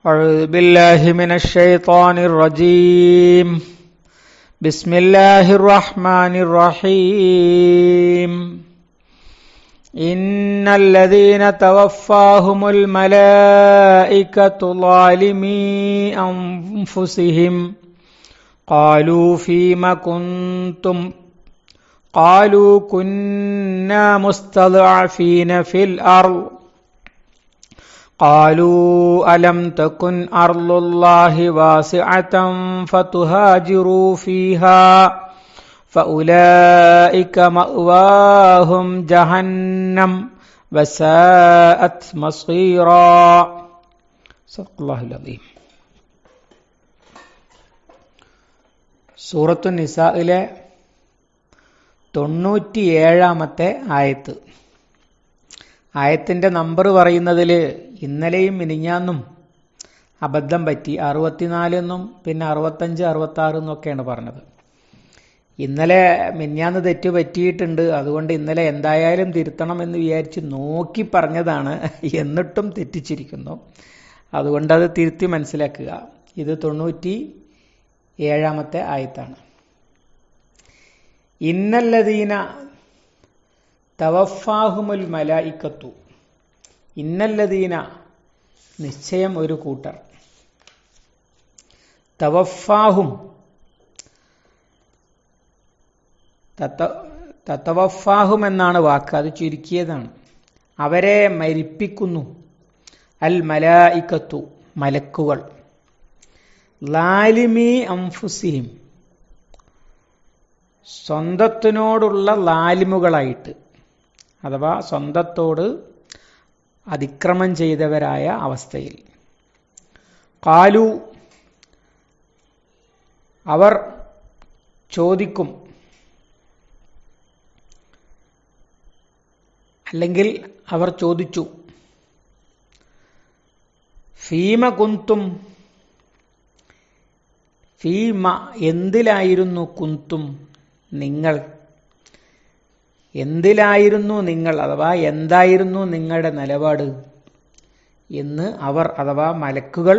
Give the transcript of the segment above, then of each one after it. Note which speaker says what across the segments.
Speaker 1: أعوذ بالله من الشيطان الرجيم. بسم الله الرحمن الرحيم. إن الذين توفاهم الملائكة ظالمي أنفسهم قالوا فيم كنتم قالوا كنا مستضعفين في الأرض قالوا ألم تكن أرض الله واسعة فتهاجروا فيها فأولئك مأواهم جهنم وساءت مصيرا. صدق الله العظيم. സൂറത്തു നിസായിലെ 97-ാമത്തെ ആയത്ത്. ആയത്തിൻ്റെ നമ്പർ പറയുന്നതിൽ ഇന്നലെയും മിനിഞ്ഞാന്നും അബദ്ധം പറ്റി. 64 എന്നും പിന്നെ 65, 66 എന്നൊക്കെയാണ് പറഞ്ഞത്. ഇന്നലെ മിനിഞ്ഞാന്ന് തെറ്റ് പറ്റിയിട്ടുണ്ട്. അതുകൊണ്ട് ഇന്നലെ എന്തായാലും തിരുത്തണം എന്ന് വിചാരിച്ച് നോക്കി പറഞ്ഞതാണ്. എന്നിട്ടും തെറ്റിച്ചിരിക്കുന്നു. അതുകൊണ്ടത് തിരുത്തി മനസ്സിലാക്കുക. ഇത് 97-ാമത്തെ ആയത്താണ്. ഇന്നല്ലദീന തവഫാഹുമുൽ മലായിക്കത്തു. ഇന്നല്ലദീന നിശ്ചയം ഒരു കൂട്ടർ. തവഫാഹും തതവഫാഹും എന്നാണ് വാക്ക്. അത് ചുരുക്കിയതാണ്. അവരെ മരിപ്പിക്കുന്നു. അൽ മലായിക്കത്തു മലക്കുകൾ. ലാലിമി അംഫുസിഹിം സ്വന്തത്തിനോടുള്ള ലാലിമുകളായിട്ട്, അഥവാ സ്വന്തത്തോട് അതിക്രമം ചെയ്തവരായ അവസ്ഥയിൽ. ഖാലു അവർ ചോദിക്കും, അല്ലെങ്കിൽ അവർ ചോദിച്ചു, ഫീമ കുന്തും, ഫീമ എന്തിലായിരുന്നു, കുന്തും നിങ്ങൾ, എന്തിലായിരുന്നു നിങ്ങൾ, അഥവാ എന്തായിരുന്നു നിങ്ങളുടെ നിലപാട് എന്ന് അവർ, അഥവാ മലക്കുകൾ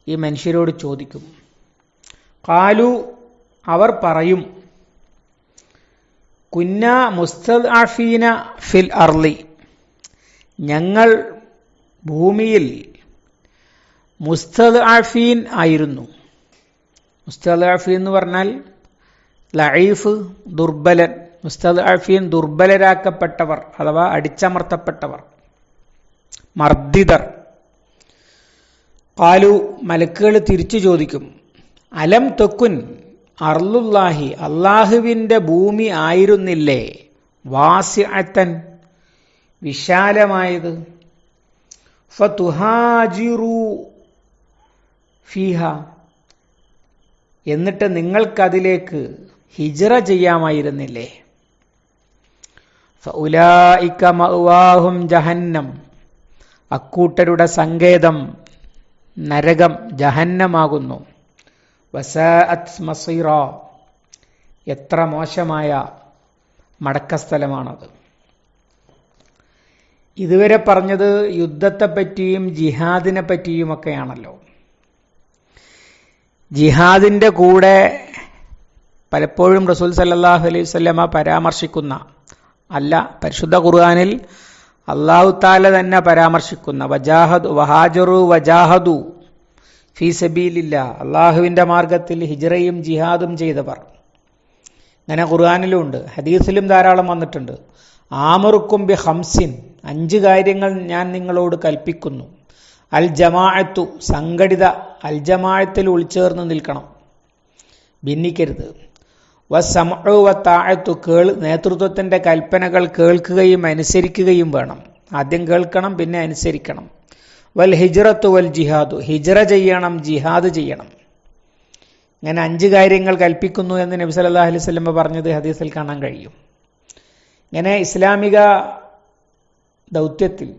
Speaker 1: ഈ മനുഷ്യരോട് ചോദിക്കും. ഖാലു അവർ പറയും, കുന്ന മുസ്തദ്അഫീന ഫിൽ അർളി, ഞങ്ങൾ ഭൂമിയിൽ മുസ്തദ്അഫീൻ ആയിരുന്നു. മുസ്തദ്അഫീൻ എന്ന് പറഞ്ഞാൽ ലഈഫ്, ദുർബലൻ. മുസ്തദ്അഫീൻ ദുർബലരാക്കപ്പെട്ടവർ, അഥവാ അടിച്ചമർത്തപ്പെട്ടവർ, മർദ്ദിതർ. ഖാലു മലക്കുകൾ തിരിച്ചു ചോദിക്കും, അലം തക്കുൻ അർളുല്ലാഹി അള്ളാഹുവിൻ്റെ ഭൂമി ആയിരുന്നില്ലേ, വാസിഅത്തൻ വിശാലമായത്, ഫതുഹാജിറു ഫീഹ എന്നിട്ട് നിങ്ങൾക്കതിലേക്ക് ഹിജ്റ ചെയ്യാമായിരുന്നില്ലേ. ഫഉലൈക മഅവാഹും ജഹന്നം അക്കൂട്ടരുടെ സങ്കേതം നരകം, ജഹന്നമാകുന്നു. വസാഅത് മസീറ എത്ര മോശമായ മടക്കസ്ഥലമാണത്. ഇതുവരെ പറഞ്ഞത് യുദ്ധത്തെപ്പറ്റിയും ജിഹാദിനെ പറ്റിയുമൊക്കെയാണല്ലോ. ജിഹാദിൻ്റെ കൂടെ പലപ്പോഴും റസൂൽ സല്ലല്ലാഹു അലൈഹി വസല്ലമ പരാമർശിക്കുന്ന, അല്ല പരിശുദ്ധ ഖുർആനിൽ അല്ലാഹു തആല തന്നെ പരാമർശിക്കുന്ന വഹാജറു വജാഹദു ഫീ സബീലില്ലാ, അള്ളാഹുവിൻ്റെ മാർഗത്തിൽ ഹിജ്റയും ജിഹാദും ചെയ്തവർ. അങ്ങനെ ഖുർആനിലും ഉണ്ട്, ഹദീസിലും ധാരാളം വന്നിട്ടുണ്ട്. ആമറുക്കും ബി ഖംസിൻ, 5 കാര്യങ്ങൾ ഞാൻ നിങ്ങളോട് കൽപ്പിക്കുന്നു. അൽ ജമാഅത്തു സംഘടിത, അൽ ജമാഅത്തിൽ ഉൾച്ചേർന്ന് നിൽക്കണം, ഭിന്നിക്കരുത്. വസ്സമഉ വത്താഅത്തു നേതൃത്വത്തിൻ്റെ കൽപ്പനകൾ കേൾക്കുകയും അനുസരിക്കുകയും വേണം. ആദ്യം കേൾക്കണം, പിന്നെ അനുസരിക്കണം. വൽ ഹിജ്റത്തു വൽ ജിഹാദു ഹിജ്റ ചെയ്യണം, ജിഹാദ് ചെയ്യണം. ഇങ്ങനെ 5 കാര്യങ്ങൾ കൽപ്പിക്കുന്നു എന്ന് നബി സല്ലല്ലാഹു അലൈഹി വസല്ലം പറഞ്ഞത് ഹദീസിൽ കാണാൻ കഴിയും. ഇങ്ങനെ ഇസ്ലാമിക ദൗത്യത്തിൽ,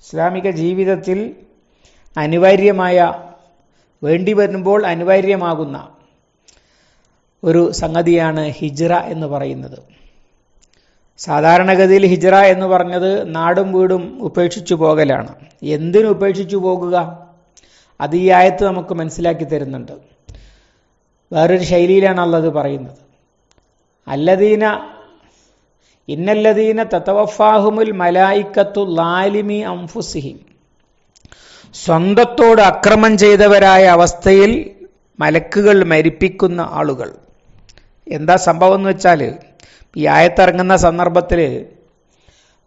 Speaker 1: ഇസ്ലാമിക ജീവിതത്തിൽ അനിവാര്യമായ, വേണ്ടി വരുമ്പോൾ അനിവാര്യമാകുന്ന ഒരു സംഗതിയാണ് ഹിജ്റ എന്ന് പറയുന്നത്. സാധാരണഗതിയിൽ ഹിജ്റ എന്ന് പറഞ്ഞത് നാടും വീടും ഉപേക്ഷിച്ചു പോകലാണ്. എന്തിനു ഉപേക്ഷിച്ചു പോകുക? അത് ഈ ആയത്ത് നമുക്ക് മനസ്സിലാക്കി തരുന്നുണ്ട്. വേറൊരു ശൈലിയിലാണ് അല്ലാഹ് പറയുന്നത്. അല്ലദീന ഇന്നല്ലദീന തതവഫാഹുമുൽ മലായിക്കത്തു ലാലിമി അൻഫുസിഹിം, സ്വന്തത്തോട് അക്രമം ചെയ്തവരായ അവസ്ഥയിൽ മലക്കുകൾ മരിപ്പിക്കുന്ന ആളുകൾ. എന്താ സംഭവം എന്ന് വെച്ചാൽ, ഈ ആയത്തിറങ്ങുന്ന സന്ദർഭത്തിൽ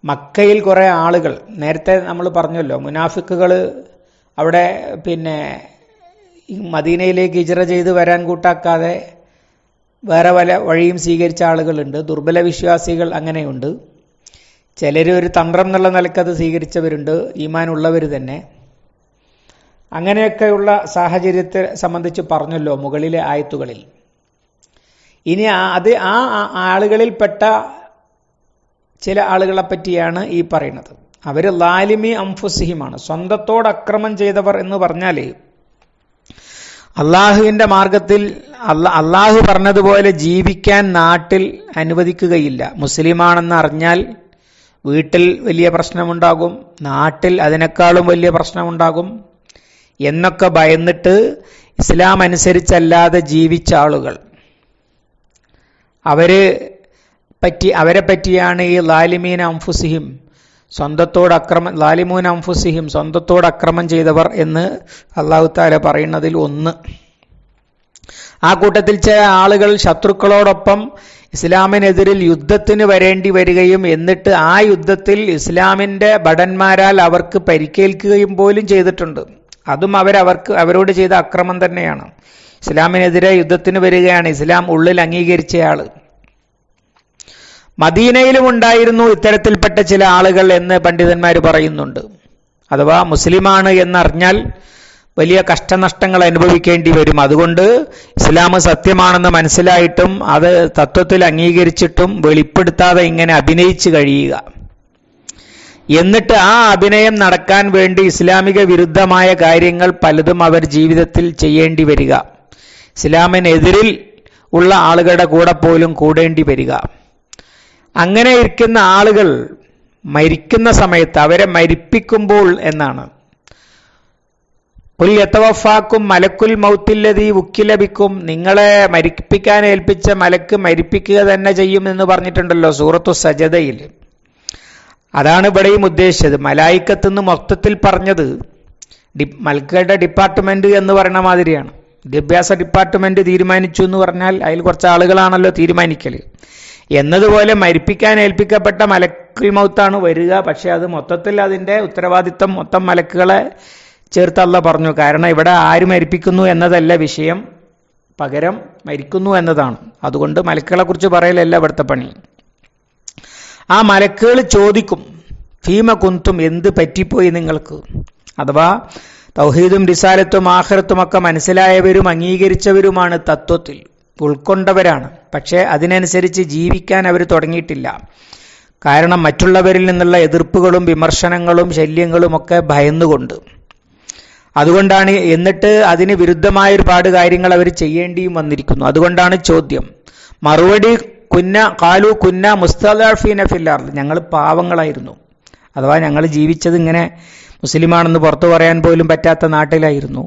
Speaker 1: മക്കയിൽ കുറേ ആളുകൾ, നേരത്തെ നമ്മൾ പറഞ്ഞല്ലോ മുനാഫിക്കുകൾ അവിടെ മദീനയിലേക്ക് ഹിജ്റ ചെയ്ത് വരാൻ കൂട്ടാക്കാതെ വേറെ പല വഴിയും സ്വീകരിച്ച ആളുകളുണ്ട്. ദുർബല വിശ്വാസികൾ അങ്ങനെയുണ്ട്. ചിലർ ഒരു തന്ത്രം എന്നുള്ള നിലക്കത് സ്വീകരിച്ചവരുണ്ട്, ഈമാൻ ഉള്ളവർ തന്നെ. അങ്ങനെയൊക്കെയുള്ള സാഹചര്യത്തെ സംബന്ധിച്ച് പറഞ്ഞല്ലോ മുകളിലെ ആയത്തുകളിൽ. ഇനി അത് ആ ആളുകളിൽപ്പെട്ട ചില ആളുകളെ പറ്റിയാണ് ഈ പറയുന്നത്. അവർ ലാലിമി അംഫുസിഹിമാണ്, സ്വന്തത്തോട് അക്രമം ചെയ്തവർ എന്ന് പറഞ്ഞാൽ അള്ളാഹുവിൻ്റെ മാർഗത്തിൽ അള്ളാഹു പറഞ്ഞതുപോലെ ജീവിക്കാൻ നാട്ടിൽ അനുവദിക്കുകയില്ല. മുസ്ലിമാണെന്ന് അറിഞ്ഞാൽ വീട്ടിൽ വലിയ പ്രശ്നമുണ്ടാകും, നാട്ടിൽ അതിനേക്കാളും വലിയ പ്രശ്നമുണ്ടാകും എന്നൊക്കെ ഭയന്നിട്ട് ഇസ്ലാം അനുസരിച്ചല്ലാതെ ജീവിച്ച ആളുകൾ, അവരെ പറ്റിയാണ് ഈ ലാലിമീന അംഫുസിഹിം, ലാലിമൂന അംഫുസിഹിം, സ്വന്തത്തോട് അക്രമം ചെയ്തവർ എന്ന് അല്ലാഹു തആല പറയുന്നതിൽ ഒന്ന്. ആ കൂട്ടത്തിൽ ചില ആളുകൾ ശത്രുക്കളോടൊപ്പം ഇസ്ലാമിനെതിരിൽ യുദ്ധത്തിന് വരേണ്ടി വരികയും എന്നിട്ട് ആ യുദ്ധത്തിൽ ഇസ്ലാമിൻ്റെ ഭടന്മാരാൽ അവർക്ക് പരിക്കേൽക്കുകയും പോലും ചെയ്തിട്ടുണ്ട്. അതും അവരോട് ചെയ്ത അക്രമം തന്നെയാണ്. ഇസ്ലാമിനെതിരെ യുദ്ധത്തിന് വരികയാണ്, ഇസ്ലാം ഉള്ളിൽ അംഗീകരിച്ചയാൾ. മദീനയിലും ഉണ്ടായിരുന്നു ഇത്തരത്തിൽപ്പെട്ട ചില ആളുകൾ എന്ന് പണ്ഡിതന്മാർ പറയുന്നുണ്ട്. അഥവാ മുസ്ലിമാണ് എന്നറിഞ്ഞാൽ വലിയ കഷ്ടനഷ്ടങ്ങൾ അനുഭവിക്കേണ്ടി വരും. അതുകൊണ്ട് ഇസ്ലാം സത്യമാണെന്ന് മനസ്സിലായിട്ടും അത് തത്വത്തിൽ അംഗീകരിച്ചിട്ടും വെളിപ്പെടുത്താതെ ഇങ്ങനെ അഭിനയിച്ച് കഴിയുക. എന്നിട്ട് ആ അഭിനയം നടക്കാൻ വേണ്ടി ഇസ്ലാമിക വിരുദ്ധമായ കാര്യങ്ങൾ പലതും അവർ ജീവിതത്തിൽ ചെയ്യേണ്ടി വരിക, ഇസ്ലാമിനെതിരിൽ ഉള്ള ആളുകളുടെ കൂടെ പോലും കൂടേണ്ടി വരിക. അങ്ങനെ ഇരിക്കുന്ന ആളുകൾ മരിക്കുന്ന സമയത്ത് അവരെ മരിപ്പിക്കുമ്പോൾ എന്നാണ് ഖുൽ യതവഫാക്കും മലക്കുൽ മൗത്തില്ലദീ വുക്കില ബിക്കും, നിങ്ങളെ മരിപ്പിക്കാൻ ഏൽപ്പിച്ച മലക്ക് മരിപ്പിക്കുക തന്നെ ചെയ്യും എന്ന് പറഞ്ഞിട്ടുണ്ടല്ലോ സൂറത്തു സജദയിൽ. അതാണ് ഇവിടെയും ഉദ്ദേശിച്ചത്. മലായിക്കത്ത് എന്ന് മൊത്തത്തിൽ പറഞ്ഞത് മലക്കുകളുടെ ഡിപ്പാർട്ട്മെന്റ് എന്ന് പറയുന്ന മാതിരിയാണ്. വിദ്യാഭ്യാസ ഡിപ്പാർട്ട്മെന്റ് തീരുമാനിച്ചു എന്ന് പറഞ്ഞാൽ അതിൽ കുറച്ച് ആളുകളാണല്ലോ തീരുമാനിക്കൽ. എന്നതുപോലെ മരിപ്പിക്കാൻ ഏൽപ്പിക്കപ്പെട്ട മലക്കുൽ മൗത്താണ് വരിക. പക്ഷെ അത് മൊത്തത്തിൽ അതിൻ്റെ ഉത്തരവാദിത്വം മൊത്തം മലക്കുകളെ ചേർത്ത് അല്ലാഹ് പറഞ്ഞു. കാരണം ഇവിടെ ആര് മരിപ്പിക്കുന്നു എന്നതല്ല വിഷയം, പകരം മരിക്കുന്നു എന്നതാണ്. അതുകൊണ്ട് മലക്കുകളെ കുറിച്ച് പറയലല്ല ഇവിടുത്തെ പണി. ആ മലക്കുകൾ ചോദിക്കും, ഫീമ കുന്തും, എന്ത് പറ്റിപ്പോയി നിങ്ങൾക്ക്? അഥവാ തൗഹീദും റിസാലത്തും ആഖിറത്തുമൊക്കെ മനസ്സിലായവരും അംഗീകരിച്ചവരുമാണ്, തത്വത്തിൽ ഉൾക്കൊണ്ടവരാണ്. പക്ഷേ അതിനനുസരിച്ച് ജീവിക്കാൻ അവർ തുടങ്ങിയിട്ടില്ല. കാരണം മറ്റുള്ളവരിൽ നിന്നുള്ള എതിർപ്പുകളും വിമർശനങ്ങളും ശല്യങ്ങളും ഒക്കെ ഭയന്നുകൊണ്ട്. അതുകൊണ്ടാണ്, എന്നിട്ട് അതിന് വിരുദ്ധമായ ഒരുപാട് കാര്യങ്ങൾ അവർ ചെയ്യേണ്ടിയും വന്നിരിക്കുന്നു. അതുകൊണ്ടാണ് ചോദ്യം. മറുപടി കാലു കുന്ന മുസ്തദഅഫീന ഫിൽ അർദ്, ഞങ്ങൾ പാവങ്ങളായിരുന്നു. അഥവാ ഞങ്ങൾ ജീവിച്ചത് ഇങ്ങനെ മുസ്ലിമാണെന്ന് പുറത്തു പറയാൻ പോലും പറ്റാത്ത നാട്ടിലായിരുന്നു.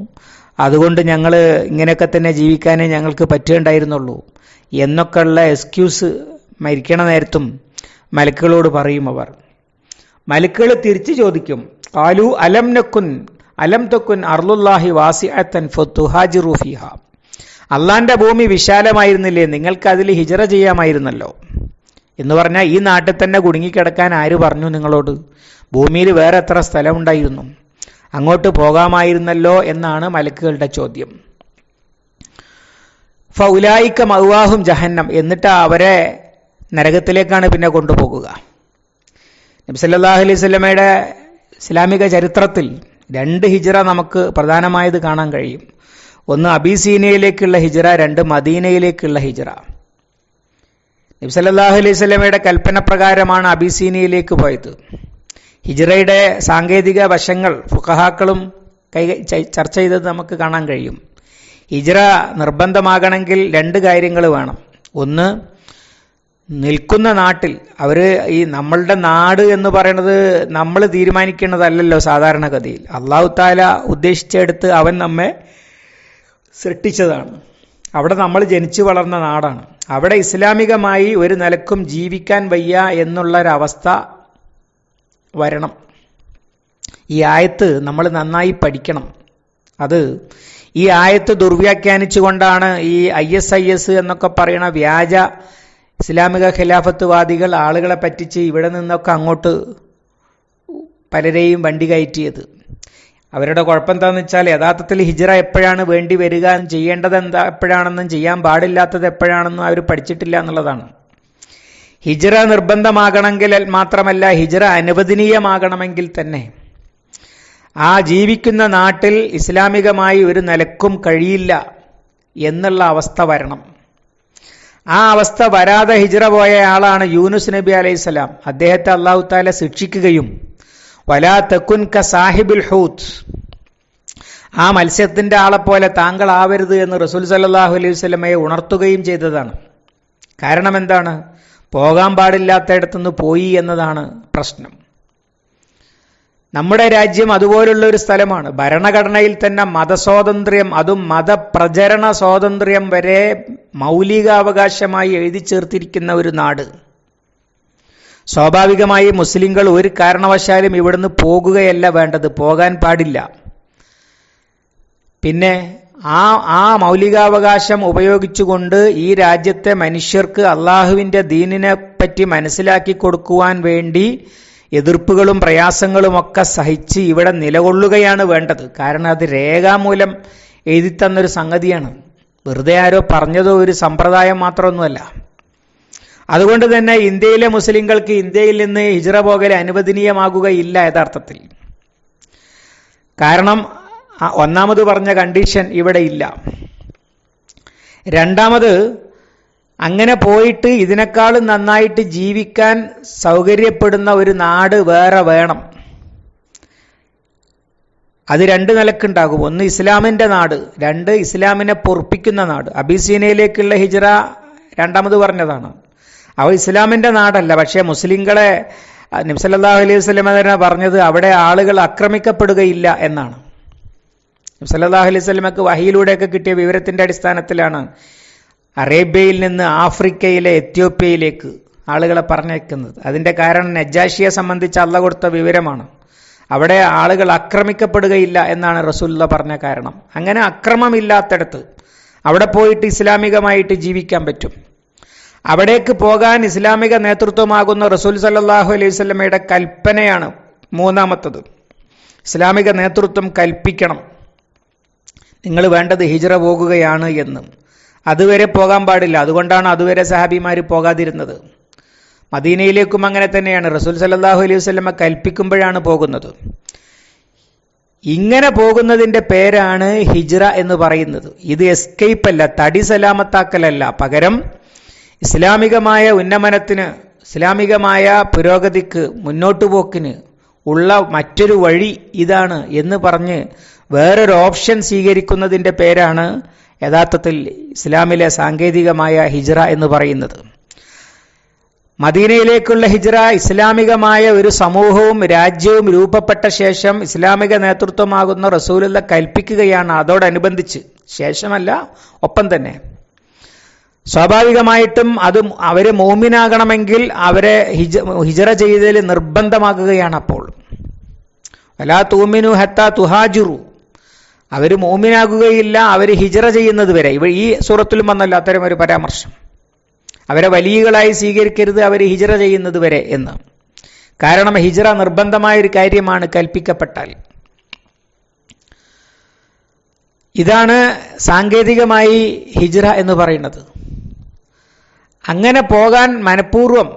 Speaker 1: അതുകൊണ്ട് ഞങ്ങൾ ഇങ്ങനെയൊക്കെ തന്നെ ജീവിക്കാനേ ഞങ്ങൾക്ക് പറ്റുകയുണ്ടായിരുന്നുള്ളൂ എന്നൊക്കെയുള്ള എക്സ്ക്യൂസ് മരിക്കണ നേരത്തും മലക്കുകളോട് പറയും അവർ. മലക്കുകൾ തിരിച്ചു ചോദിക്കും, കാലു അലം തക്കുൻ അർളുല്ലാഹി വാസിഅത്തൻ ഫതുഹാജിറു ഫീഹാ, അള്ളാന്റെ ഭൂമി വിശാലമായിരുന്നില്ലേ, നിങ്ങൾക്ക് അതിൽ ഹിജറ ചെയ്യാമായിരുന്നല്ലോ. എന്ന് പറഞ്ഞാൽ ഈ നാട്ടിൽ തന്നെ കുടുങ്ങിക്കിടക്കാൻ ആര് പറഞ്ഞു നിങ്ങളോട്? ഭൂമിയിൽ വേറെ എത്ര സ്ഥലമുണ്ടായിരുന്നു, അങ്ങോട്ട് പോകാമായിരുന്നല്ലോ എന്നാണ് മലക്കുകളുടെ ചോദ്യം. ഫൗലായിക മഅ്വാഹും ജഹന്നം, എന്നിട്ട് അവരെ നരകത്തിലേക്കാണ് പിന്നെ കൊണ്ടുപോകുക. നബി സല്ലല്ലാഹു അലൈഹി വസല്ലമയുടെ ഇസ്ലാമിക ചരിത്രത്തിൽ 2 ഹിജ്റ നമുക്ക് പ്രധാനമായത് കാണാൻ കഴിയും. ഒന്ന് അബീസീനിയയിലേക്കുള്ള ഹിജ്റ, 2 മദീനയിലേക്കുള്ള ഹിജ്റ. നബി സല്ലല്ലാഹു അലൈഹി വസല്ലമയുടെ കൽപ്പന പ്രകാരമാണ് അബീസീനിയയിലേക്ക് പോയത്. ഹിജ്റയുടെ സാങ്കേതിക വശങ്ങൾ ഫുഖഹാക്കളും ചർച്ച ചെയ്തത് നമുക്ക് കാണാൻ കഴിയും. ഹിജ്റ നിർബന്ധമാകണമെങ്കിൽ 2 കാര്യങ്ങൾ വേണം. ഒന്ന്, നിൽക്കുന്ന നാട്ടിൽ ഈ നമ്മളുടെ നാട് എന്ന് പറയുന്നത് നമ്മൾ തീരുമാനിക്കേണ്ടതല്ലല്ലോ സാധാരണഗതിയിൽ. അല്ലാഹു തആല ഉദ്ദേശിച്ചെടുത്ത് അവൻ നമ്മെ സൃഷ്ടിച്ചതാണ്. അവിടെ നമ്മൾ ജനിച്ചു വളർന്ന നാടാണ്. അവിടെ ഇസ്ലാമികമായി ഒരു നിലക്കും ജീവിക്കാൻ വയ്യ എന്നുള്ളൊരവസ്ഥ വരണം. ഈ ആയത്ത് നമ്മൾ നന്നായി പഠിക്കണം. ഈ ആയത്ത് ദുർവ്യാഖ്യാനിച്ചുകൊണ്ടാണ് ഈ ISIS എന്നൊക്കെ പറയുന്ന വ്യാജ ഇസ്ലാമിക ഖിലാഫത്ത്വാദികൾ ആളുകളെ പറ്റിച്ച് ഇവിടെ നിന്നൊക്കെ അങ്ങോട്ട് പലരെയും വണ്ടി കയറ്റിയത്. അവരുടെ കുഴപ്പം എന്താണെന്ന് വെച്ചാൽ യഥാർത്ഥത്തിൽ ഹിജ്റ എപ്പോഴാണ് വേണ്ടി വരിക, ചെയ്യേണ്ടത് എപ്പോഴാണെന്നും ചെയ്യാൻ പാടില്ലാത്തത് എപ്പോഴാണെന്നും അവർ പഠിച്ചിട്ടില്ല എന്നുള്ളതാണ്. ഹിജ്റ നിർബന്ധമാകണമെങ്കിൽ മാത്രമല്ല, ഹിജ്റ അനുവദനീയമാകണമെങ്കിൽ തന്നെ ആ ജീവിക്കുന്ന നാട്ടിൽ ഇസ്ലാമികമായി ഒരു നിലക്കും കഴിയില്ല എന്നുള്ള അവസ്ഥ വരണം. ആ അവസ്ഥ വരാതെ ഹിജ്റ പോയ ആളാണ് യൂനുസ് നബി അലൈഹിസ്സലാം. അദ്ദേഹത്തെ അല്ലാഹു തആല ശിക്ഷിക്കുകയും വലാ തകുൻ ക സാഹിബുൽ ഹൂത്ത്, ആ മത്സ്യത്തിന്റെ ആളെപ്പോലെ താങ്കൾ ആവരുത് എന്ന് റസൂൽ സല്ലല്ലാഹു അലൈഹി വസല്ലമയെ ഉണർത്തുകയും ചെയ്തതാണ്. കാരണം എന്താണ്? പോകാൻ പാടില്ലാത്തയിടത്തുനിന്ന് പോയി എന്നതാണ് പ്രശ്നം. നമ്മുടെ രാജ്യം അതുപോലുള്ള ഒരു സ്ഥലമാണ്. ഭരണഘടനയിൽ തന്നെ മതസ്വാതന്ത്ര്യം, അതും മതപ്രചരണ സ്വാതന്ത്ര്യം വരെ മൗലികാവകാശമായി എഴുതി ചേർത്തിരിക്കുന്ന ഒരു നാട്. സ്വാഭാവികമായി മുസ്ലിങ്ങൾ ഒരു കാരണവശാലും ഇവിടുന്ന് പോകുകയല്ല വേണ്ടത്, പോകാൻ പാടില്ല. പിന്നെ ആ മൗലികാവകാശം ഉപയോഗിച്ചുകൊണ്ട് ഈ രാജ്യത്തെ മനുഷ്യർക്ക് അള്ളാഹുവിൻ്റെ ദീനിനെ പറ്റി മനസ്സിലാക്കി കൊടുക്കുവാൻ വേണ്ടി എതിർപ്പുകളും പ്രയാസങ്ങളുമൊക്കെ സഹിച്ച് ഇവിടെ നിലകൊള്ളുകയാണ് വേണ്ടത്. കാരണം അത് രേഖാമൂലം എഴുതിത്തന്നൊരു സംഗതിയാണ്, വെറുതെ ആരോ പറഞ്ഞതോ ഒരു സമ്പ്രദായം മാത്രമൊന്നുമല്ല. അതുകൊണ്ട് തന്നെ ഇന്ത്യയിലെ മുസ്ലിങ്ങൾക്ക് ഇന്ത്യയിൽ നിന്ന് ഹിജ്റ പോകൽ അനുവദനീയമാകുകയില്ല യഥാർത്ഥത്തിൽ. കാരണം ഒന്നാമത് പറഞ്ഞ കണ്ടീഷൻ ഇവിടെ ഇല്ല. രണ്ടാമത്, അങ്ങനെ പോയിട്ട് ഇതിനേക്കാളും നന്നായിട്ട് ജീവിക്കാൻ സൗകര്യപ്പെടുന്ന ഒരു നാട് വേറെ വേണം. അത് രണ്ട് നിലക്കുണ്ടാകും. ഒന്ന് ഇസ്ലാമിൻ്റെ നാട്, രണ്ട് ഇസ്ലാമിനെ പൊറുപ്പിക്കുന്ന നാട്. അബീസീനയിലേക്കുള്ള ഹിജ്റ രണ്ടാമത് പറഞ്ഞതാണ്. അവ ഇസ്ലാമിൻ്റെ നാടല്ല, പക്ഷേ മുസ്ലിങ്ങളെ നബി സല്ലല്ലാഹു അലൈഹി വസല്ലം തന്നെ പറഞ്ഞത് അവിടെ ആളുകൾ ആക്രമിക്കപ്പെടുകയില്ല എന്നാണ്. നബി സല്ലല്ലാഹു അലൈഹി വസല്ലമക്ക് വഹിയിലൂടെയൊക്കെ കിട്ടിയ വിവരത്തിൻ്റെ അടിസ്ഥാനത്തിലാണ് അറേബ്യയിൽ നിന്ന് ആഫ്രിക്കയിലെ എത്യോപ്യയിലേക്ക് ആളുകളെ പറഞ്ഞേക്കുന്നത്. അതിൻ്റെ കാരണം നജാഷിയെ സംബന്ധിച്ച് അള്ളാഹ് കൊടുത്ത വിവരമാണ്. അവിടെ ആളുകൾ ആക്രമിക്കപ്പെടുകയില്ല എന്നാണ് റസൂലുള്ളാഹി പറഞ്ഞ കാരണം. അങ്ങനെ അക്രമമില്ലാത്തടത്ത് അവിടെ പോയിട്ട് ഇസ്ലാമികമായിട്ട് ജീവിക്കാൻ പറ്റും. അവിടേക്ക് പോകാൻ ഇസ്ലാമിക നേതൃത്വമാകുന്ന റസൂൽ സല്ലല്ലാഹു അലൈഹി വസല്ലമയുടെ കൽപ്പനയാണ് മൂന്നാമത്തത്. ഇസ്ലാമിക നേതൃത്വം കൽപ്പിക്കണം, നിങ്ങൾ വേണ്ടത് ഹിജ്റ പോകുകയാണ് എന്ന്. അതുവരെ പോകാൻ പാടില്ല. അതുകൊണ്ടാണ് അതുവരെ സഹാബിമാർ പോകാതിരുന്നത്. മദീനയിലേക്കും അങ്ങനെ തന്നെയാണ്. റസൂൽ സല്ലല്ലാഹു അലൈഹി വസല്ലമ കൽപ്പിക്കുമ്പോഴാണ് പോകുന്നത്. ഇങ്ങനെ പോകുന്നതിൻ്റെ പേരാണ് ഹിജ്റ എന്ന് പറയുന്നത്. ഇത് എസ്കേപ്പ് അല്ല, തടി സലാമത്താക്കലല്ല. പകരം ഇസ്ലാമികമായ ഉന്നമനത്തിന്, ഇസ്ലാമികമായ പുരോഗതിക്ക്, മുന്നോട്ടുപോക്കിന് ഉള്ള മറ്റൊരു വഴി ഇതാണ് എന്ന് പറഞ്ഞ് വേറൊരു ഓപ്ഷൻ സ്വീകരിക്കുന്നതിൻ്റെ പേരാണ് യഥാർത്ഥത്തിൽ ഇസ്ലാമിലെ സാങ്കേതികമായ ഹിജ്റ എന്ന് പറയുന്നത്. മദീനയിലേക്കുള്ള ഹിജ്റ ഇസ്ലാമികമായ ഒരു സമൂഹവും രാജ്യവും രൂപപ്പെട്ട ശേഷം ഇസ്ലാമിക നേതൃത്വമാകുന്ന റസൂലുള്ളാഹി കൽപ്പിക്കുകയാണ്. അതോടനുബന്ധിച്ച്, ശേഷമല്ല, ഒപ്പം തന്നെ. സ്വാഭാവികമായിട്ടും അവര് മോമിനാകണമെങ്കിൽ അവരെ ഹിജ്റ ചെയ്തതിൽ നിർബന്ധമാക്കുകയാണ്. അപ്പോൾ വലാ തുമിനു ഹത്താ തുഹാജിറു, അവർ മോമിനാകുകയില്ല അവർ ഹിജ്റ ചെയ്യുന്നത് വരെ. ഈ സൂറത്തിലും വന്നല്ലോ അത്തരം ഒരു പരാമർശം. അവരെ വലിയകളായി സ്വീകരിക്കരുത് അവർ ഹിജ്റ ചെയ്യുന്നത് വരെ എന്ന്. കാരണം ഹിജ്റ നിർബന്ധമായൊരു കാര്യമാണ് കൽപ്പിക്കപ്പെട്ടാൽ. ഇതാണ് സാങ്കേതികമായി ഹിജ്റ എന്ന് പറയുന്നത്. അങ്ങനെ പോകാൻ മനഃപൂർവ്വം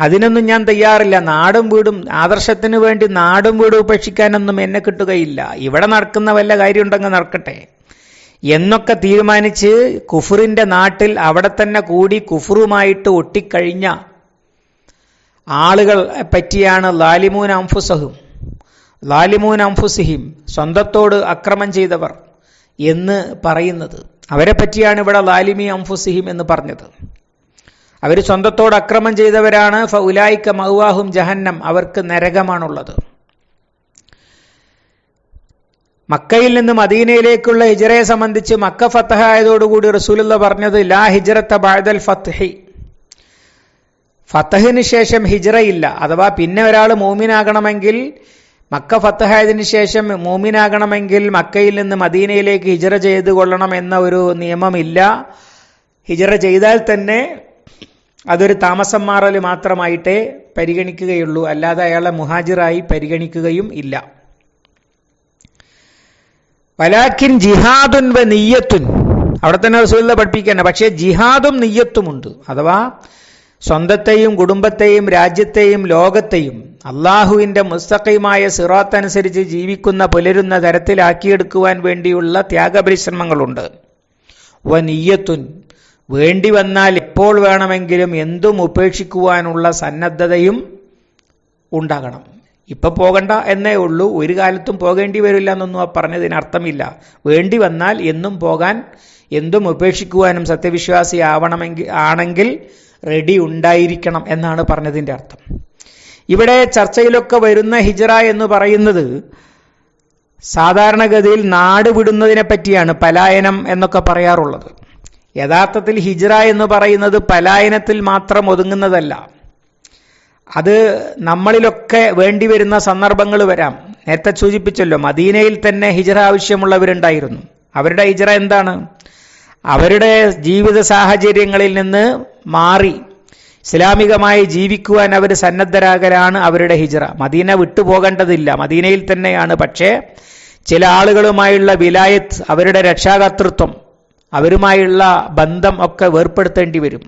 Speaker 1: അതിനൊന്നും ഞാൻ തയ്യാറില്ല, നാടും വീടും, ആദർശത്തിന് വേണ്ടി നാടും വീടും ഉപേക്ഷിക്കാനൊന്നും എന്നെ കിട്ടുകയില്ല, ഇവിടെ നടക്കുന്ന വല്ല കാര്യമുണ്ടെങ്കിൽ നടക്കട്ടെ എന്നൊക്കെ തീരുമാനിച്ച് കുഫറിന്റെ നാട്ടിൽ അവിടെ തന്നെ കൂടി കുഫറുമായിട്ട് ഒട്ടിക്കഴിഞ്ഞ ആളുകൾ പറ്റിയാണ് ലാലിമൂൻ അംഫുസിഹിം, സ്വന്തത്തോട് അക്രമം ചെയ്തവർ എന്ന് പറയുന്നത്. അവരെ പറ്റിയാണ് ഇവിടെ ലാലിമി അംഫുസിഹിം എന്ന് പറഞ്ഞത്. അവർ സ്വന്തത്തോട് അക്രമം ചെയ്തവരാണ്. ഫഉലൈക മഅവാഹും ജഹന്നം, അവർക്ക് നരകമാണുള്ളത്. മക്കയിൽ നിന്ന് മദീനയിലേക്കുള്ള ഹിജ്റയെ സംബന്ധിച്ച് മക്ക ഫതഹ് ആയതോടുകൂടി റസൂലുള്ളാഹി പറഞ്ഞത് ലാ ഹിജ്റത ബഅദൽ ഫത്ഹി, ഫതഹിന് ശേഷം ഹിജ്റയില്ല. അഥവാ പിന്നെ ഒരാൾ മൂമിനാകണമെങ്കിൽ, മക്ക ഫതഹ് ആയതിനു ശേഷം മൂമിനാകണമെങ്കിൽ മക്കയിൽ നിന്ന് മദീനയിലേക്ക് ഹിജ്റ ചെയ്തു കൊള്ളണം എന്ന ഒരു നിയമമില്ല. ഹിജ്റ ചെയ്താൽ തന്നെ അതൊരു താമസം മാറൽ മാത്രമായിട്ടേ പരിഗണിക്കുകയുള്ളൂ, അല്ലാതെ അയാളെ മുഹാജിറായി പരിഗണിക്കുകയും ഇല്ല. വലാക്കിൻ ജിഹാദുൻ വ നിയ്യത്തുൻ, അവിടെ തന്നെ റസൂലുള്ളാഹി പഠിപ്പിക്കുകയാണ്. പക്ഷേ ജിഹാദും നിയ്യത്തുമുണ്ട്. അഥവാ സ്വന്തത്തെയും കുടുംബത്തെയും രാജ്യത്തെയും ലോകത്തെയും അള്ളാഹുവിന്റെ മുസ്തഖീമായ സിറാത്ത് അനുസരിച്ച് ജീവിക്കുന്ന പുലരുന്ന തരത്തിലാക്കിയെടുക്കുവാൻ വേണ്ടിയുള്ള ത്യാഗപരിശ്രമങ്ങളുണ്ട്. വ നിയ്യത്തുൻ, വേണ്ടി വന്നാൽ എപ്പോൾ വേണമെങ്കിലും എന്തും ഉപേക്ഷിക്കുവാനുള്ള സന്നദ്ധതയും ഉണ്ടാകണം. ഇപ്പൊ പോകണ്ട എന്നേ ഉള്ളൂ, ഒരു കാലത്തും പോകേണ്ടി വരില്ല എന്നൊന്നും പറഞ്ഞതിനർത്ഥമില്ല. വേണ്ടി വന്നാൽ എന്നും പോകാൻ, എന്തും ഉപേക്ഷിക്കുവാനും സത്യവിശ്വാസി ആണെങ്കിൽ റെഡി ഉണ്ടായിരിക്കണം എന്നാണ് പറഞ്ഞതിന്റെ അർത്ഥം. ഇവിടെ ചർച്ചയിലൊക്കെ വരുന്ന ഹിജ്റ എന്ന് പറയുന്നത് സാധാരണഗതിയിൽ നാട് വിടുന്നതിനെ പറ്റിയാണ്, പലായനം എന്നൊക്കെ പറയാറുള്ളത്. യഥാർത്ഥത്തിൽ ഹിജ്റ എന്ന് പറയുന്നത് പലായനത്തിൽ മാത്രം ഒതുങ്ങുന്നതല്ല. അത് നമ്മളിലൊക്കെ വേണ്ടിവരുന്ന സന്ദർഭങ്ങൾ വരാം. നേരത്തെ സൂചിപ്പിച്ചല്ലോ, മദീനയിൽ തന്നെ ഹിജ്റ ആവശ്യമുള്ളവരുണ്ടായിരുന്നു. അവരുടെ ഹിജ്റ എന്താണ്? അവരുടെ ജീവിത സാഹചര്യങ്ങളിൽ നിന്ന് മാറി ഇസ്ലാമികമായി ജീവിക്കുവാൻ അവർ സന്നദ്ധരാകലാണ് അവരുടെ ഹിജ്റ. മദീന വിട്ടുപോകേണ്ടതില്ല, മദീനയിൽ തന്നെയാണ്. പക്ഷേ ചില ആളുകളുമായുള്ള വിലായത്ത്, അവരുടെ രക്ഷാകർതൃത്വം, അവരുമായുള്ള ബന്ധം ഒക്കെ വേർപ്പെടുത്തേണ്ടി വരും.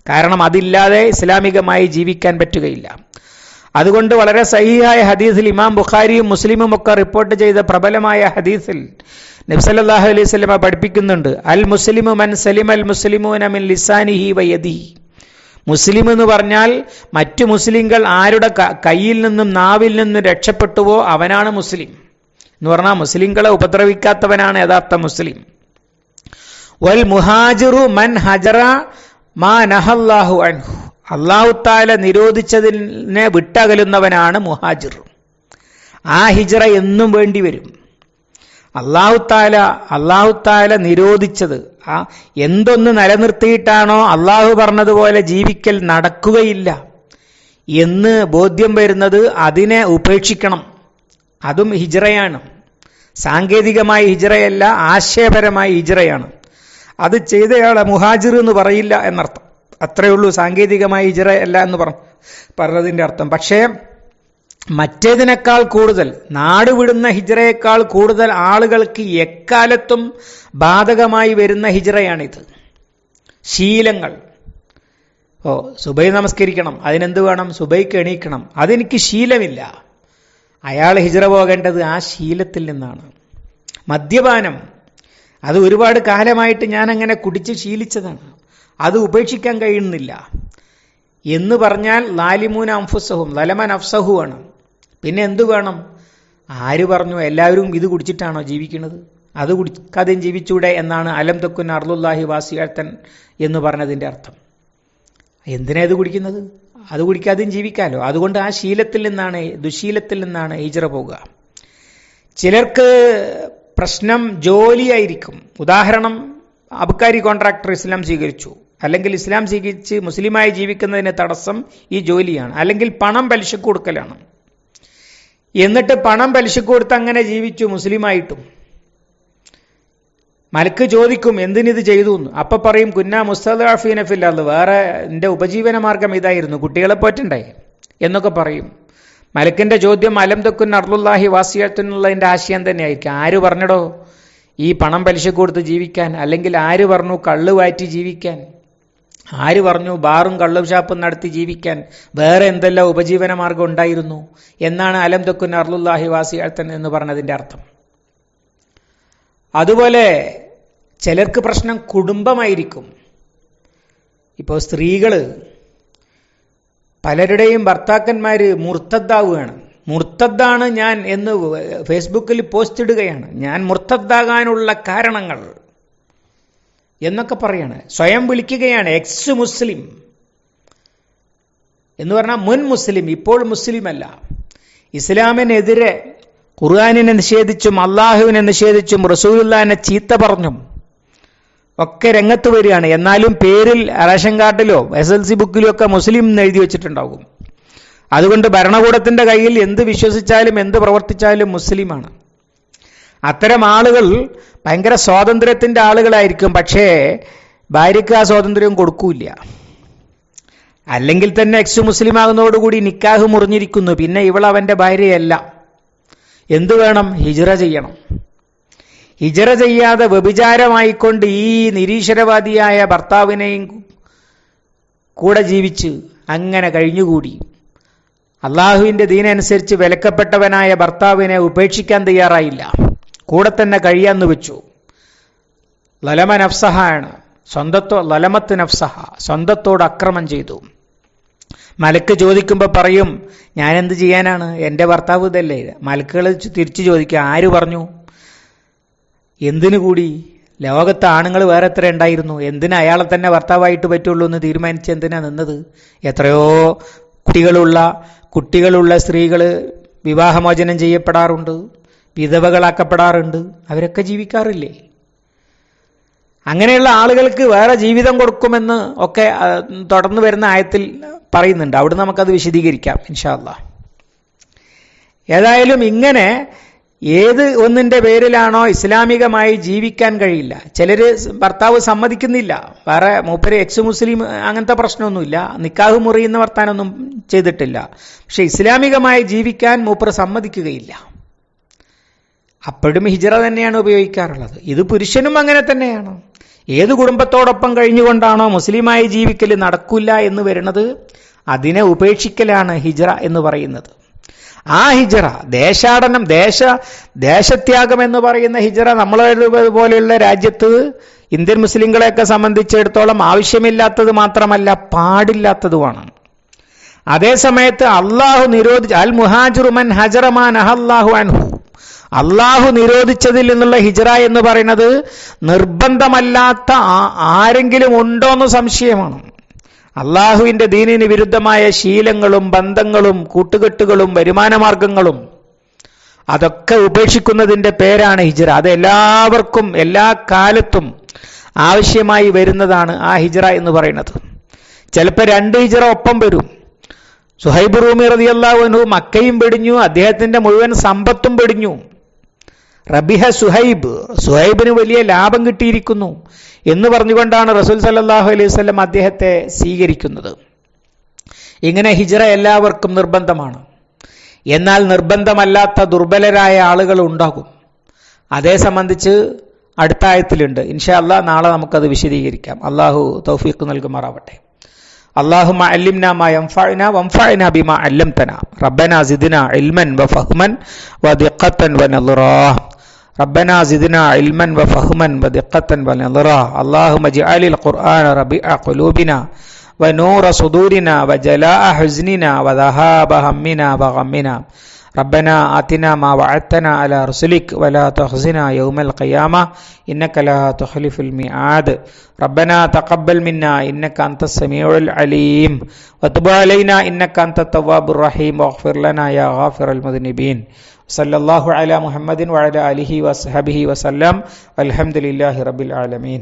Speaker 1: കാരണം അതില്ലാതെ ഇസ്ലാമികമായി ജീവിക്കാൻ പറ്റുകയില്ല. അതുകൊണ്ട് വളരെ സഹീഹായ ഹദീസിൽ ഇമാം ബുഖാരിയും മുസ്ലിമും ഒക്കെ റിപ്പോർട്ട് ചെയ്ത പ്രബലമായ ഹദീസിൽ നബി സല്ലല്ലാഹു അലൈഹി വസല്ലം പഠിപ്പിക്കുന്നുണ്ട്, അൽ മുസ്ലിമു മൻ സലിമൽ മുസ്ലിമൂന മിൻ ലിസാനിഹി വയദിഹി. മുസ്ലിം എന്ന് പറഞ്ഞാൽ മറ്റു മുസ്ലിങ്ങൾ ആരുടെ കയ്യിൽ നിന്നും നാവിൽ നിന്നും രക്ഷപ്പെട്ടുവോ അവനാണ് മുസ്ലിം എന്ന് പറഞ്ഞാൽ മുസ്ലിങ്ങളെ ഉപദ്രവിക്കാത്തവനാണ് യഥാർത്ഥ മുസ്ലിം. വൽ മുഹാജിറു മൻ ഹജറ മാ നഹല്ലാഹു അൻഹു, അല്ലാഹു തആല നിരോധിച്ചതിനെ വിട്ടകലുന്നവനാണ് മുഹാജിർ. ആ ഹിജ്റ എന്നും വേണ്ടി വരും. അല്ലാഹു തആല നിരോധിച്ചത് എന്തൊന്ന് നിലനിർത്തിയിട്ടാണോ അള്ളാഹു പറഞ്ഞതുപോലെ ജീവിക്കൽ നടക്കുകയില്ല എന്ന് ബോധ്യം വരുന്നത് അതിനെ ഉപേക്ഷിക്കണം. അതും ഹിജ്റയാണ്. സാങ്കേതികമായ ഹിജ്റയല്ല, ആശയപരമായ ഹിജ്റയാണ്. അത് ചെയ്തയാളെ മുഹാജിർ എന്ന് പറയില്ല എന്നർത്ഥം. അത്രയേ ഉള്ളൂ, സാങ്കേതികമായ ഹിജ്റ അല്ല എന്ന് പറഞ്ഞതിന്റെ അർത്ഥം. പക്ഷേ മറ്റേതിനേക്കാൾ കൂടുതൽ, നാട് വിടുന്ന ഹിജ്റയേക്കാൾ കൂടുതൽ ആളുകൾക്ക് എക്കാലത്തും ബാധകമായി വരുന്ന ഹിജ്റയാണിത്. ശീലങ്ങൾ. സുബൈ നമസ്കരിക്കണം, അതിനെന്ത് വേണം? സുബൈക്ക് എണീക്കണം. അതെനിക്ക് ശീലമില്ല. അയാൾ ഹിജ്റ പോകേണ്ടത് ആ ശീലത്തിൽ നിന്നാണ്. മദ്യപാനം, അത് ഒരുപാട് കാലമായിട്ട് ഞാൻ അങ്ങനെ കുടിച്ച് ശീലിച്ചതാണ്, അത് ഉപേക്ഷിക്കാൻ കഴിയുന്നില്ല എന്ന് പറഞ്ഞാൽ ലാലിമൂന അംഫുസഹും ലലമൻ അഫ്സഹു ആണ്. പിന്നെ എന്തു വേണം? ആര് പറഞ്ഞു എല്ലാവരും ഇത് കുടിച്ചിട്ടാണോ ജീവിക്കുന്നത്? അത് കുടിക്കാതെയും ജീവിച്ചൂടെ എന്നാണ് അലം തക്കുൻ അർളുല്ലാഹി വാസിയത്തൻ എന്ന് പറഞ്ഞതിന്റെ അർത്ഥം. എന്തിനാ ഇത് കുടിക്കുന്നത്? അത് കുടിക്കാതെയും ജീവിക്കാലോ. അതുകൊണ്ട് ആ ശീലത്തിൽ നിന്നാണ്, ദുശീലത്തിൽ നിന്നാണ് ഹിജ്റ പോകുക. ചിലർക്ക് പ്രശ്നം ജോലിയായിരിക്കും. ഉദാഹരണം, അബ്കാരി കോൺട്രാക്ടർ ഇസ്ലാം സ്വീകരിച്ചു, അല്ലെങ്കിൽ ഇസ്ലാം സ്വീകരിച്ച് മുസ്ലിമായി ജീവിക്കുന്നതിന് തടസ്സം ഈ ജോലിയാണ്, അല്ലെങ്കിൽ പണം പലിശക്ക് കൊടുക്കലാണ്. എന്നിട്ട് പണം പലിശക്ക് കൊടുത്ത് അങ്ങനെ ജീവിച്ചു മുസ്ലിമായിട്ടും. മലക്ക് ചോദിക്കും എന്തിനിത് ചെയ്തു എന്ന്. അപ്പൊ പറയും കുന്നാ മുസ്തദഅഫീന ഫിൽ അർള്, വേറെ എന്റെ ഉപജീവന മാർഗം ഇതായിരുന്നു, കുട്ടികളെ പോറ്റണ്ടേ എന്നൊക്കെ പറയും. മലക്കിന്റെ ചോദ്യം അലം തക്കുൻ അർളുല്ലാഹി വാസിയത്തുന്നുള്ളതിന്റെ ആശയം തന്നെയായിരിക്കും. ആര് പറഞ്ഞടോ ഈ പണം പലിശക്ക് കൊടുത്ത് ജീവിക്കാൻ? അല്ലെങ്കിൽ ആര് പറഞ്ഞു കള്ള് വാറ്റി ജീവിക്കാൻ? ആര് പറഞ്ഞു ബാറും കള്ളു ഷാപ്പും നടത്തി ജീവിക്കാൻ? വേറെ എന്തെല്ലാം ഉപജീവന മാർഗം ഉണ്ടായിരുന്നു എന്നാണ് അലം തക്കുൻ അർളുല്ലാഹി വാസിയത്തൻ എന്ന് പറഞ്ഞതിന്റെ അർത്ഥം. അതുപോലെ ചിലർക്ക് പ്രശ്നം കുടുംബമായിരിക്കും. ഇപ്പോൾ സ്ത്രീകള്, പലരുടെയും ഭർത്താക്കന്മാര് മുർത്തദ്ദാവുകയാണ്. മുർത്തദ്ദാണ് ഞാൻ എന്ന് ഫേസ്ബുക്കിൽ പോസ്റ്റ് ഇടുകയാണ്. ഞാൻ മുർത്തദ്ദാകാനുള്ള കാരണങ്ങൾ എന്നൊക്കെ പറയാണ്. സ്വയം വിളിക്കുകയാണ് എക്സ് മുസ്ലിം. എന്ന് പറഞ്ഞാൽ മുൻ മുസ്ലിം, ഇപ്പോൾ മുസ്ലിമല്ല. ഇസ്ലാമിനെതിരെ ഖുർആനിനെ നിഷേധിച്ചും അള്ളാഹുവിനെ നിഷേധിച്ചും റസൂലുള്ളാഹിനെ ചീത്ത പറഞ്ഞും ഒക്കെ രംഗത്ത് വരികയാണ്. എന്നാലും പേരിൽ റേഷൻ കാർഡിലോ SLC ബുക്കിലോ ഒക്കെ മുസ്ലിം എന്ന് എഴുതി വെച്ചിട്ടുണ്ടാകും. അതുകൊണ്ട് ഭരണകൂടത്തിന്റെ കയ്യിൽ എന്ത് വിശ്വസിച്ചാലും എന്ത് പ്രവർത്തിച്ചാലും മുസ്ലിമാണ്. അത്തരം ആളുകൾ ഭയങ്കര സ്വാതന്ത്ര്യത്തിന്റെ ആളുകളായിരിക്കും, പക്ഷേ ഭാര്യയ്ക്ക് ആ സ്വാതന്ത്ര്യം കൊടുക്കൂല. അല്ലെങ്കിൽ തന്നെ എക്സ് മുസ്ലിം ആകുന്നതോടുകൂടി നിക്കാഹ് മുറിഞ്ഞിരിക്കുന്നു. പിന്നെ ഇവൾ അവന്റെ ഭാര്യയല്ല. എന്തു വേണം? ഹിജ്റ ചെയ്യണം. ഹിജ്റ ചെയ്യാതെ വ്യഭിചാരമായിക്കൊണ്ട് ഈ നിരീശ്വരവാദിയായ ഭർത്താവിനെയും കൂടെ ജീവിച്ച് അങ്ങനെ കഴിഞ്ഞുകൂടി അള്ളാഹുവിന്റെ ദീനനുസരിച്ച് വിലക്കപ്പെട്ടവനായ ഭർത്താവിനെ ഉപേക്ഷിക്കാൻ തയ്യാറായില്ല. കൂടെ തന്നെ കഴിയാന്ന് വെച്ചു. ലലമ നഫ്സഹാണ്, ലലമത്ത് നഫ്സഹ, സ്വന്തത്തോട് അക്രമം ചെയ്തു. മലക്ക് ചോദിക്കുമ്പോൾ പറയും, ഞാൻ എന്ത് ചെയ്യാനാണ്, എൻ്റെ ഭർത്താവ് ഇതല്ലേ. മലക്കുകൾ തിരിച്ചു ചോദിക്കുക, ആര് പറഞ്ഞു? എന്തിനു കൂടി? ലോകത്ത് ആണുങ്ങൾ വേറെ എത്ര ഉണ്ടായിരുന്നു? എന്തിനാ അയാളെ തന്നെ ഭർത്താവായിട്ട് പറ്റുള്ളൂ എന്ന് തീരുമാനിച്ച് എന്തിനാ നിന്നത്? എത്രയോ കുട്ടികളുള്ള സ്ത്രീകൾ വിവാഹമോചനം ചെയ്യപ്പെടാറുണ്ട്, വിധവകളാക്കപ്പെടാറുണ്ട്. അവരൊക്കെ ജീവിക്കാറില്ലേ? അങ്ങനെയുള്ള ആളുകൾക്ക് വേറെ ജീവിതം കൊടുക്കുമെന്ന് ഒക്കെ തുടർന്ന് വരുന്ന ആയത്തിൽ പറയുന്നുണ്ട്. അവിടെ നമുക്കത് വിശദീകരിക്കാം ഇൻഷാ അല്ലാഹ്. ഏതായാലും ഇങ്ങനെ ഏത് ഒന്നിന്റെ പേരിലാണോ ഇസ്ലാമികമായി ജീവിക്കാൻ കഴിയില്ല. ചിലര് ഭർത്താവ് സമ്മതിക്കുന്നില്ല, വേറെ മൂപ്പര് എക്സ് മുസ്ലിം, അങ്ങനത്തെ പ്രശ്നമൊന്നുമില്ല, നിക്കാഹ് മുറിയുന്ന വർത്താനൊന്നും ചെയ്തിട്ടില്ല. പക്ഷെ ഇസ്ലാമികമായി ജീവിക്കാൻ മൂപ്പർ സമ്മതിക്കുകയില്ല. അപ്പോഴും ഹിജ്റ തന്നെയാണ് ഉപയോഗിക്കാറുള്ളത്. ഇത് പുരുഷനും അങ്ങനെ തന്നെയാണ്. ഏത് കുടുംബത്തോടൊപ്പം കഴിഞ്ഞുകൊണ്ടാണോ മുസ്ലിമായി ജീവിക്കൽ നടക്കില്ല എന്ന് വരുന്നത്, അതിനെ ഉപേക്ഷിക്കലാണ് ഹിജ്റ എന്ന് പറയുന്നത്. ആ ഹിജ്റ, ദേശാടനം, ദേശത്യാഗം എന്ന് പറയുന്ന ഹിജ്റ നമ്മളെ പോലെയുള്ള രാജ്യത്ത് ഇന്ത്യൻ മുസ്ലിങ്ങളെയൊക്കെ സംബന്ധിച്ചിടത്തോളം ആവശ്യമില്ലാത്തത് മാത്രമല്ല, പാടില്ലാത്തതുമാണ്. അതേ സമയത്ത് അള്ളാഹു നിരോധിച്ച അൽ മുഹാജിറു മൻ ഹജറ മാ നഹല്ലാഹു അൻഹു, അള്ളാഹു നിരോധിച്ചതിൽ നിന്നുള്ള ഹിജ്റ എന്ന് പറയുന്നത് നിർബന്ധമല്ലാത്ത ആരെങ്കിലും ഉണ്ടോന്ന് സംശയമാണ്. അള്ളാഹുവിന്റെ ദീനിന് വിരുദ്ധമായ ശീലങ്ങളും ബന്ധങ്ങളും കൂട്ടുകെട്ടുകളും വരുമാനമാർഗങ്ങളും അതൊക്കെ ഉപേക്ഷിക്കുന്നതിന്റെ പേരാണ് ഹിജ്റ. അത് എല്ലാവർക്കും എല്ലാ കാലത്തും ആവശ്യമായി വരുന്നതാണ് ആ ഹിജ്റ എന്ന് പറയുന്നത്. ചിലപ്പോൾ 2 ഹിജ്റ ഒപ്പം വരും. സുഹൈബ് റൂമി റളിയല്ലാഹു അൻഹു മക്കയും വെടിഞ്ഞു, അദ്ദേഹത്തിന്റെ മുഴുവൻ സമ്പത്തും വെടിഞ്ഞു. റബിഹ സുഹൈബിന് വലിയ ലാഭം കിട്ടിയിരിക്കുന്നു എന്ന് പറഞ്ഞുകൊണ്ടാണ് റസൂൽ സല്ലല്ലാഹു അലൈഹി വസല്ലം അദ്ദേഹത്തെ സ്വീകരിക്കുന്നത്. ഇങ്ങനെ ഹിജ്റ എല്ലാവർക്കും നിർബന്ധമാണ്. എന്നാൽ നിർബന്ധമല്ലാത്ത ദുർബലരായ ആളുകൾ ഉണ്ടാകും. അതേ സംബന്ധിച്ച് അടുത്ത ആയത്തിലുണ്ട്. ഇൻഷാ അല്ലാഹ് നാളെ നമുക്കത് വിശദീകരിക്കാം. അള്ളാഹു തൗഫീഖ് നൽകുമാറാവട്ടെ. اللهم علمنا ما ينفعنا وانفعنا بما علمتنا ربنا زدنا علما وفهما ودقة ونظرا ربنا زدنا علما وفهما ودقة ونظرا اللهم اجعل القرآن ربيع قلوبنا ونور صدورنا وجلاء حزننا وذهاب همنا وغمنا ربنا آتنا ما وعدتنا على رسلك ولا تخزنا يوم القيامة إنك لا تخلف الميعاد ربنا تقبل منا إنك أنت السميع العليم وتب علينا إنك أنت التواب الرحيم واغفر لنا يا غافر المذنبين صلى الله على محمد وعلى آله وصحبه وسلم والحمد لله رب العالمين.